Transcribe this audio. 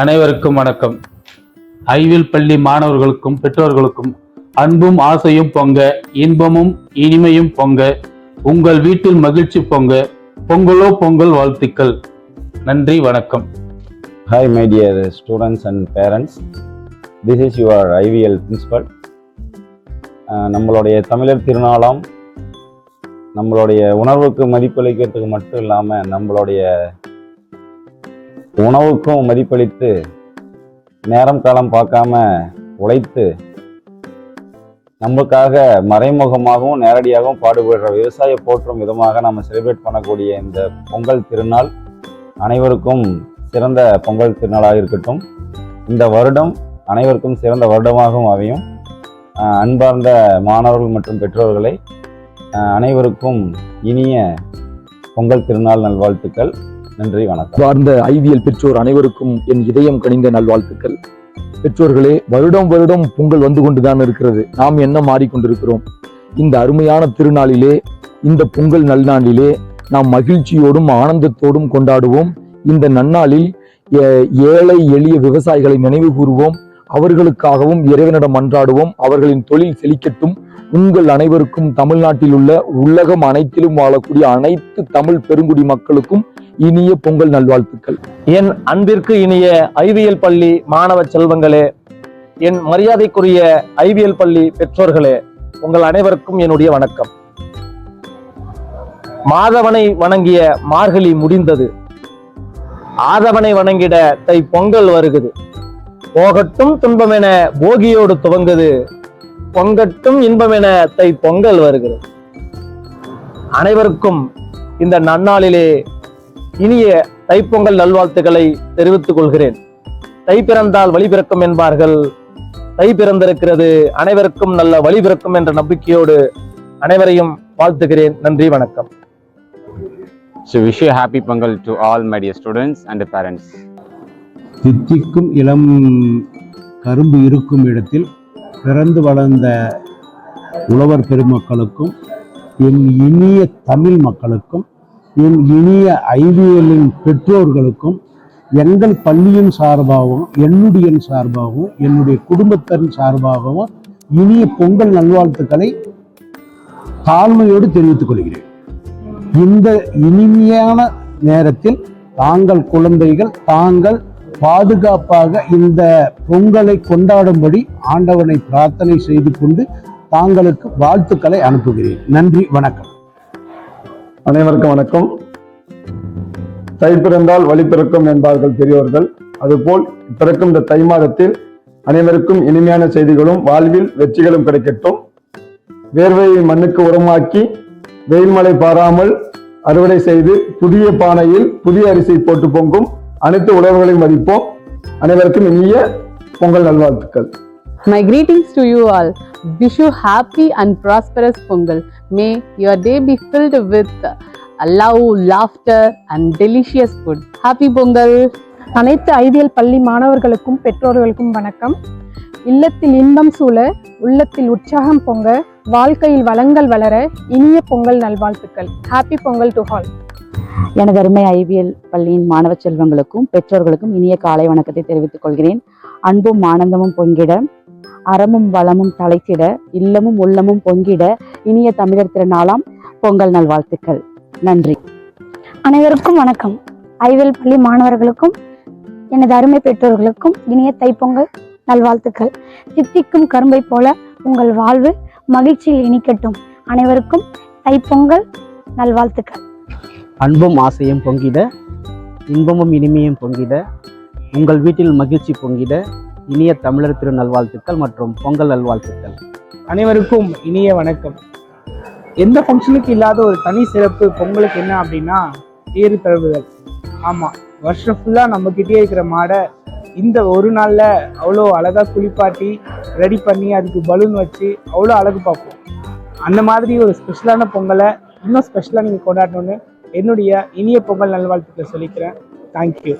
அனைவருக்கும் வணக்கம். ஐவில் பள்ளி மாணவர்களுக்கும் பெற்றோர்களுக்கும் அன்பும் ஆசையும் பொங்க, இன்பமும் இனிமையும் பொங்க, உங்கள் வீட்டில் மகிழ்ச்சி பொங்க, பொங்கலோ பொங்கல் வாழ்த்துக்கள். நன்றி, வணக்கம். Hi my dear students and parents, this is your IVL principal. நம்மளுடைய தமிழர் திருநாளாம் நம்மளுடைய உணர்வுக்கு மதிப்பளிக்கிறதுக்கு மட்டும் இல்லாமல் நம்மளுடைய உணவுக்கும் மதிப்பளித்து நேரம் காலம் பார்க்காம உழைத்து நம்மளுக்காக மறைமுகமாகவும் நேரடியாகவும் பாடுபடுற விவசாய போற்றும் விதமாக நம்ம செலிப்ரேட் பண்ணக்கூடிய இந்த பொங்கல் திருநாள் அனைவருக்கும் சிறந்த பொங்கல் திருநாளாக இருக்கட்டும். இந்த வருடம் அனைவருக்கும் சிறந்த வருடமாகவும் அமையும். அன்பார்ந்த மாணவர்கள் மற்றும் பெற்றோர்களை அனைவருக்கும் இனிய பொங்கல் திருநாள் நல்வாழ்த்துக்கள். நன்றி, வணக்கம். சார்ந்த ஐவியல் பெற்றோர் அனைவருக்கும் என் இதயம் கனிந்த நல்வாழ்த்துக்கள். பெற்றோர்களே, வருடம் வருடம் பொங்கல் வந்து கொண்டுதான் இருக்கிறது. நாம் என்ன மாறிக்கொண்டிருக்கிறோம்? இந்த அருமையான திருநாளிலே, இந்த பொங்கல் நல்நாளிலே நாம் மகிழ்ச்சியோடும் ஆனந்தத்தோடும் கொண்டாடுவோம். இந்த நன்னாளில் ஏழை எளிய விவசாயிகளை நினைவு கூறுவோம். அவர்களுக்காகவும் இறைவனிடம் மன்றாடுவோம். அவர்களின் தொழில் செழிக்கட்டும். உங்கள் அனைவருக்கும் தமிழ்நாட்டில் உள்ள உலகம் அனைத்திலும் வாழக்கூடிய அனைத்து தமிழ் பெருங்குடி மக்களுக்கும் இனிய பொங்கல் நல்வாழ்த்துக்கள். என் அன்பிற்கு இனிய ஐவியல் பள்ளி மாணவ செல்வங்களே, என் மரியாதைக்குரிய ஐவியல் பள்ளி பெற்றோர்களே, உங்கள் அனைவருக்கும் என்னுடைய வணக்கம். மாதவனை வணங்கிய மார்கழி முடிந்தது, ஆதவனை வணங்கிட தை பொங்கல் வருகுது. போகட்டும் துன்பமென போகியோடு துவங்குது, பொங்கட்டும் இன்பமென தை பொங்கல் வருகிறது. அனைவருக்கும் இந்த நன்னாளிலே இனிய தைப்பொங்கல் நல்வாழ்த்துக்களை தெரிவித்துக் கொள்கிறேன். தை பிறந்தால் வழி பிறக்கும் என்பார்கள். தை பிறந்திருக்கிறது, அனைவருக்கும் நல்ல வழி பிறக்கும் என்ற நம்பிக்கையோடு அனைவரையும் வாழ்த்துகிறேன். நன்றி, வணக்கம். So wish you a happy Pongal to all my dear students and the parents. தித்திக்கும் இளம் கரும்பு இருக்கும் இடத்தில் பிறந்து வளர்ந்த உழவர் பெருமக்களுக்கும் என் இனிய தமிழ் மக்களுக்கும் என் இனிய ஐவியலின் பெற்றோர்களுக்கும் எங்கள் பள்ளியின் சார்பாகவும் என்னுடைய சார்பாகவும் என்னுடைய குடும்பத்தின் சார்பாகவும் இனிய பொங்கல் நல்வாழ்த்துக்களை தாழ்மையோடு தெரிவித்துக் கொள்கிறேன். இந்த இனிமையான நேரத்தில் தாங்கள் குழந்தைகள் தாங்கள் பாதுகாப்பாக இந்த பொங்கலை கொண்டாடும்படி ஆண்டவனை பிரார்த்தனை செய்து கொண்டு தாங்களுக்கு வாழ்த்துக்களை அனுப்புகிறேன். நன்றி, வணக்கம். அனைவருக்கும் வணக்கம். தை பிறந்தால் வழி பிறக்கும் என்பார்கள் பெரியோர்கள். அதுபோல் பிறக்கும் இந்த தை மாதத்தில் அனைவருக்கும் இனிமையான செய்திகளும் வாழ்வில் வெற்றிகளும் கிடைக்கட்டும். வேர்வையை மண்ணுக்கு உரமாக்கி வெயில் மழை பாராமல் அறுவடை செய்து புதிய பானையில் புதிய அரிசி போட்டு பொங்கும் அனைத்து உழவர்களையும் மதிப்போம். அனைவருக்கும் இனிய பொங்கல் நல்வாழ்த்துக்கள். My greetings to you all. Wish you happy and prosperous Pongal. May your day be filled with love, laughter and delicious food. Happy Pongal. அனைத்து ஐவியல் பள்ளி மாணவர்களுக்கும் பெற்றோர்களுக்கும் வணக்கம். இல்லத்தில் இன்பம் சூழ, உள்ளத்தில் உற்சாகம் பொங்க, வாழ்க்கையில் வளங்கள் வளர இனிய பொங்கல் நல்வாழ்த்துக்கள். Happy Pongal to all. எனது அருமை ஐவியல் பள்ளியின் மாணவ செல்வங்களுக்கும் பெற்றோர்களுக்கும் இனிய காலை வணக்கத்தை தெரிவித்துக் கொள்கிறேன். அன்பும் ஆனந்தமும் பொங்கிட, அறமும் வளமும் தலைத்திட, இல்லமும் உள்ளமும் பொங்கிட இனிய தமிழர் திருநாளாம் பொங்கல் நல்வாழ்த்துக்கள். நன்றி. அனைவருக்கும் வணக்கம். ஐவியல் பள்ளி மாணவர்களுக்கும் எனது அருமை பெற்றோர்களுக்கும் இனிய தைப்பொங்கல் நல்வாழ்த்துக்கள். தித்திக்கும் கரும்பை போல உங்கள் வாழ்வு மகிழ்ச்சியில் இனிக்கட்டும். அனைவருக்கும் தைப்பொங்கல் நல்வாழ்த்துக்கள். அன்பும் ஆசையும் பொங்கிட, இன்பமும் இனிமையும் பொங்கிட, உங்கள் வீட்டில் மகிழ்ச்சி பொங்கிட இனிய தமிழர் திரு நல்வாழ்த்துக்கள் மற்றும் பொங்கல் நல்வாழ்த்துக்கள். அனைவருக்கும் இனிய வணக்கம். எந்த ஃபங்க்ஷனுக்கு இல்லாத ஒரு தனி சிறப்பு பொங்கலுக்கு என்ன அப்படின்னா ஏறு தழுவுதல். ஆமாம், வருஷம் ஃபுல்லாக நம்மக்கிட்டே இருக்கிற மாடை இந்த ஒரு நாளில் அவ்வளோ அழகாக குளிப்பாட்டி ரெடி பண்ணி அதுக்கு பலூன் வச்சு அவ்வளோ அழகு பார்ப்போம். அந்த மாதிரி ஒரு ஸ்பெஷலான பொங்கலை இன்னும் ஸ்பெஷலாக நீங்கள் கொண்டாடணுன்னு என்னுடைய இனிய பொங்கல் நல்வாழ்த்துக்களை சொல்லிக்கிறேன். தேங்க்யூ.